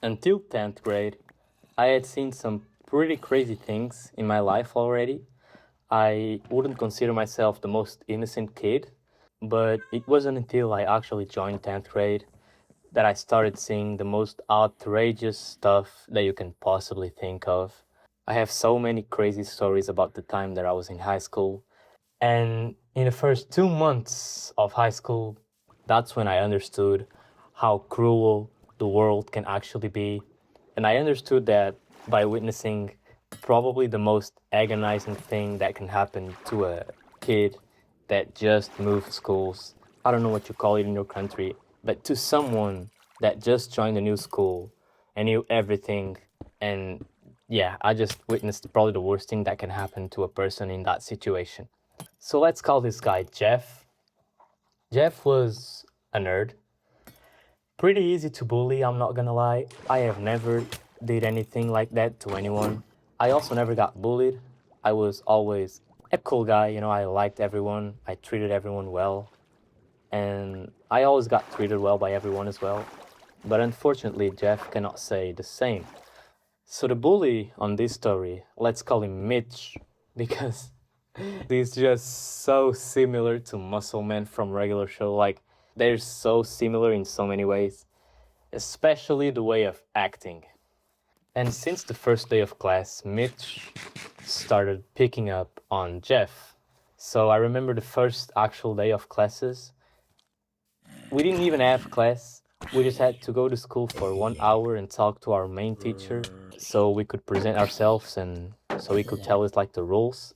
Until 10th grade, I had seen some pretty crazy things in my life already. I wouldn't consider myself the most innocent kid, but it wasn't until I actually joined 10th grade that I started seeing the most outrageous stuff that you can possibly think of. I have so many crazy stories about the time that I was in high school. And in the first 2 months of high school, that's when I understood how cruel the world can actually be. And I understood that by witnessing probably the most agonizing thing that can happen to a kid that just moved schools. I don't know what you call it in your country, but to someone that just joined a new school and knew everything. And yeah, I just witnessed probably the worst thing that can happen to a person in that situation. So let's call this guy Jeff. Jeff was a nerd. Pretty easy to bully, I'm not gonna lie. I have never did anything like that to anyone. I also never got bullied. I was always a cool guy, I liked everyone. I treated everyone well. And I always got treated well by everyone as well. But unfortunately, Jeff cannot say the same. So the bully on this story, let's call him Mitch, because he's just so similar to Muscle Man from regular show. Like they're so similar in so many ways, especially the way of acting. And since the first day of class, Mitch started picking up on Jeff. So I remember the first actual day of classes. We didn't even have class. We just had to go to school for 1 hour and talk to our main teacher so we could present ourselves and so he could tell us like the rules.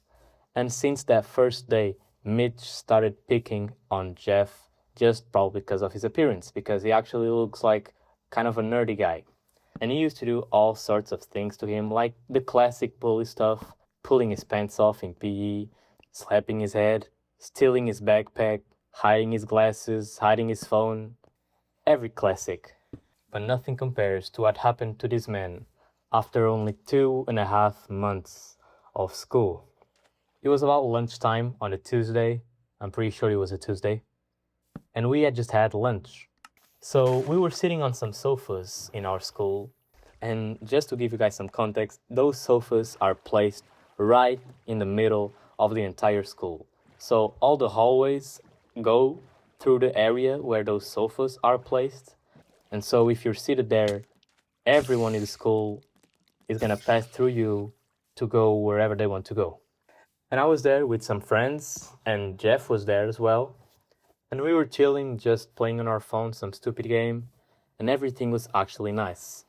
And since that first day, Mitch started picking on Jeff just probably because of his appearance, because he actually looks like kind of a nerdy guy. And he used to do all sorts of things to him, like the classic bully stuff, pulling his pants off in PE, slapping his head, stealing his backpack, hiding his glasses, hiding his phone. Every classic. But nothing compares to what happened to this man after only 2.5 months of school. It was about lunchtime on a Tuesday. I'm pretty sure it was a Tuesday. And we had just had lunch. So we were sitting on some sofas in our school. And just to give you guys some context, those sofas are placed right in the middle of the entire school. So all the hallways go through the area where those sofas are placed. And so if you're seated there, everyone in the school is gonna pass through you to go wherever they want to go. And I was there with some friends, and Jeff was there as well. And we were chilling, just playing on our phone some stupid game, and everything was actually nice.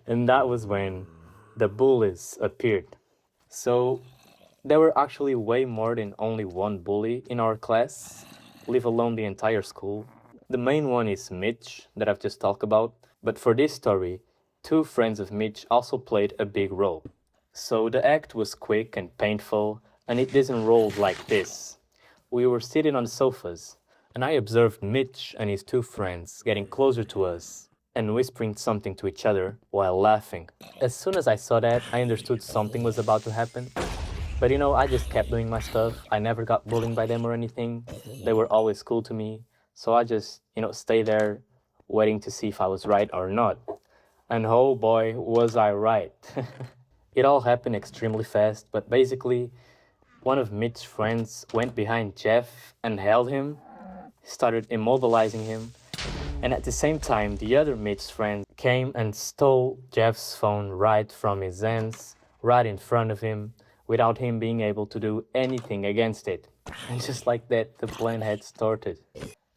And that was when the bullies appeared. So there were actually way more than only one bully in our class, leave alone the entire school. The main one is Mitch, that I've just talked about, but for this story, two friends of Mitch also played a big role. So the act was quick and painful, and it didn't roll like this. We were sitting on the sofas, and I observed Mitch and his two friends getting closer to us and whispering something to each other while laughing. As soon as I saw that, I understood something was about to happen. But I just kept doing my stuff. I never got bullied by them or anything. They were always cool to me. So I just, stayed there waiting to see if I was right or not. And oh boy, was I right. It all happened extremely fast, but basically, one of Mitch's friends went behind Jeff and held him, started immobilizing him, and at the same time, the other Mitch's friend came and stole Jeff's phone right from his hands, right in front of him, without him being able to do anything against it. And just like that, the plan had started.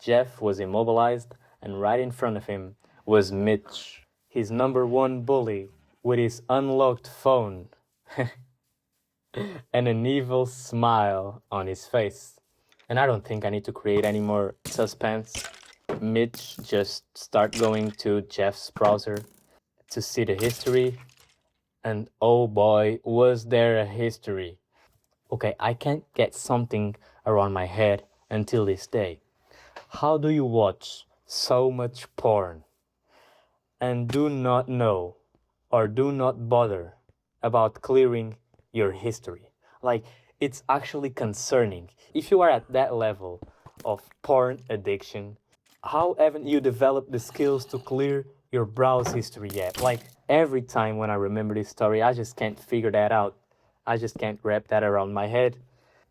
Jeff was immobilized, and right in front of him was Mitch, his number one bully, with his unlocked phone and an evil smile on his face. And I don't think I need to create any more suspense. Mitch just start going to Jeff's browser to see the history, and oh boy, was there a history. Okay, I can't get something around my head until this day. How do you watch so much porn and do not know or do not bother about clearing your history? Like, it's actually concerning. If you are at that level of porn addiction, how haven't you developed the skills to clear your browse history yet. Like every time when I remember this story, I just can't figure that out. I just can't wrap that around my head.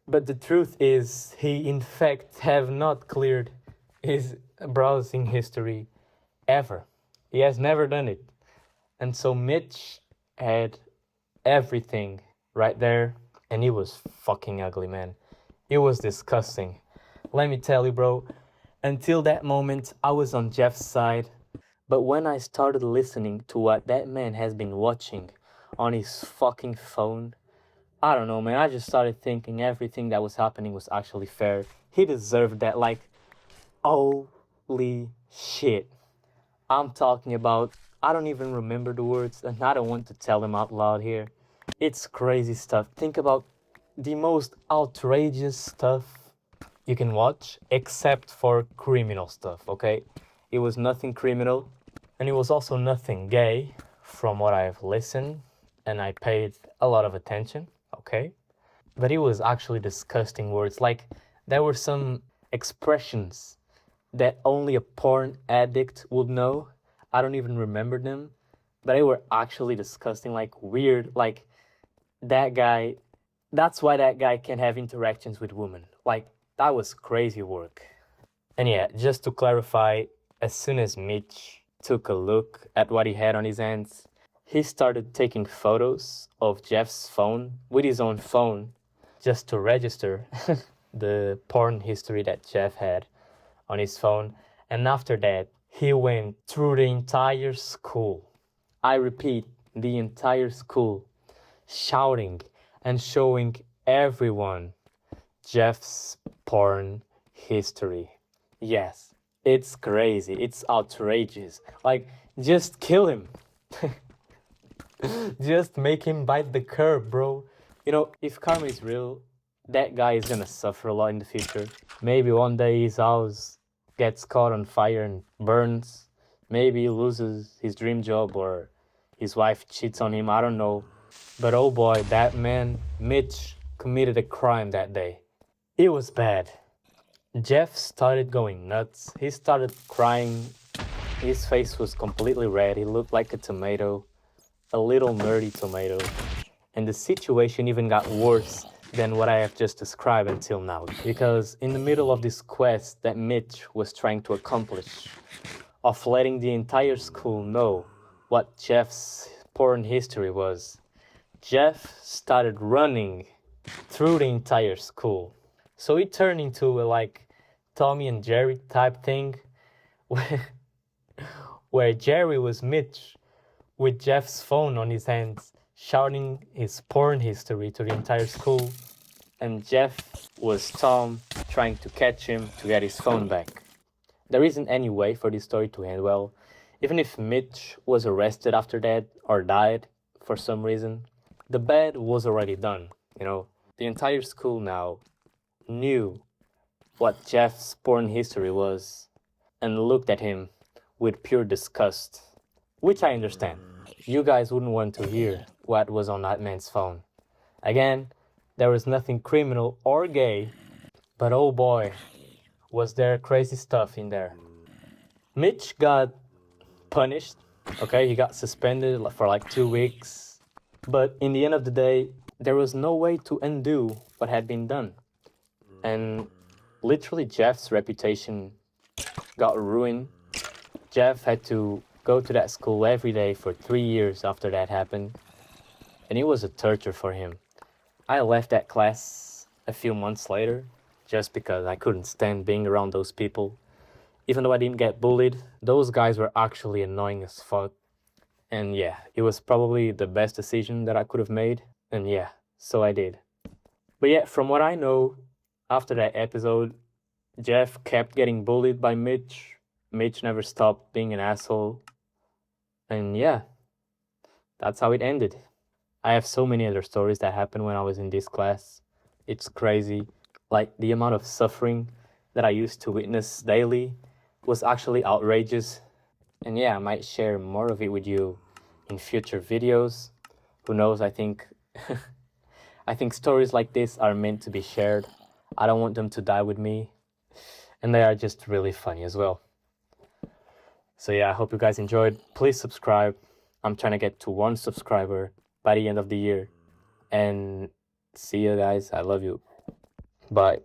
But the truth is, he in fact have not cleared his browsing history ever. He has never done it. And so Mitch had everything right there, and it was fucking ugly, man. It was disgusting. Let me tell you, bro, until that moment, I was on Jeff's side. But when I started listening to what that man has been watching on his fucking phone, I don't know, man. I just started thinking everything that was happening was actually fair. He deserved that. Like, holy shit. I'm talking about, I don't even remember the words, and I don't want to tell them out loud here. It's crazy stuff. Think about the most outrageous stuff you can watch, except for criminal stuff, okay? It was nothing criminal, and it was also nothing gay, from what I've listened, and I paid a lot of attention, okay? But it was actually disgusting words. Like, there were some expressions that only a porn addict would know. I don't even remember them, but they were actually disgusting, like weird. Like, that guy, that's why that guy can have interactions with women. Like, that was crazy work. And yeah, just to clarify, as soon as Mitch took a look at what he had on his hands, he started taking photos of Jeff's phone with his own phone just to register the porn history that Jeff had on his phone. And after that, he went through the entire school. I repeat, the entire school, shouting and showing everyone Jeff's porn history. Yes, it's crazy. It's outrageous. Like, just kill him. Just make him bite the curb, bro. You know, if karma is real, that guy is gonna suffer a lot in the future. Maybe one day his house gets caught on fire and burns. Maybe he loses his dream job or his wife cheats on him. I don't know. But oh boy, that man, Mitch, committed a crime that day. It was bad. Jeff started going nuts. He started crying. His face was completely red. He looked like a tomato, a little nerdy tomato. And the situation even got worse than what I have just described until now. Because in the middle of this quest that Mitch was trying to accomplish, of letting the entire school know what Jeff's porn history was, Jeff started running through the entire school. So it turned into a like Tommy and Jerry type thing where Jerry was Mitch with Jeff's phone on his hands, shouting his porn history to the entire school, and Jeff was Tom trying to catch him to get his phone back. There isn't any way for this story to end well. Even if Mitch was arrested after that or died for some reason, the bad was already done, you know. The entire school now knew what Jeff's porn history was and looked at him with pure disgust, which I understand. You guys wouldn't want to hear what was on that man's phone. Again, there was nothing criminal or gay, but oh boy, was there crazy stuff in there. Mitch got punished, okay? He got suspended for like 2 weeks. But in the end of the day, there was no way to undo what had been done. And literally Jeff's reputation got ruined. Jeff had to go to that school every day for 3 years after that happened. And it was a torture for him. I left that class a few months later just because I couldn't stand being around those people. Even though I didn't get bullied, those guys were actually annoying as fuck. And yeah, it was probably the best decision that I could have made. And yeah, so I did. But yeah, from what I know, after that episode, Jeff kept getting bullied by Mitch. Mitch never stopped being an asshole. And yeah, that's how it ended. I have so many other stories that happened when I was in this class. It's crazy. Like, the amount of suffering that I used to witness daily was actually outrageous. And yeah, I might share more of it with you in future videos. Who knows, I think I think stories like this are meant to be shared. I don't want them to die with me. And they are just really funny as well. So yeah, I hope you guys enjoyed. Please subscribe. I'm trying to get to 1 subscriber by the end of the year. And see you guys. I love you. Bye.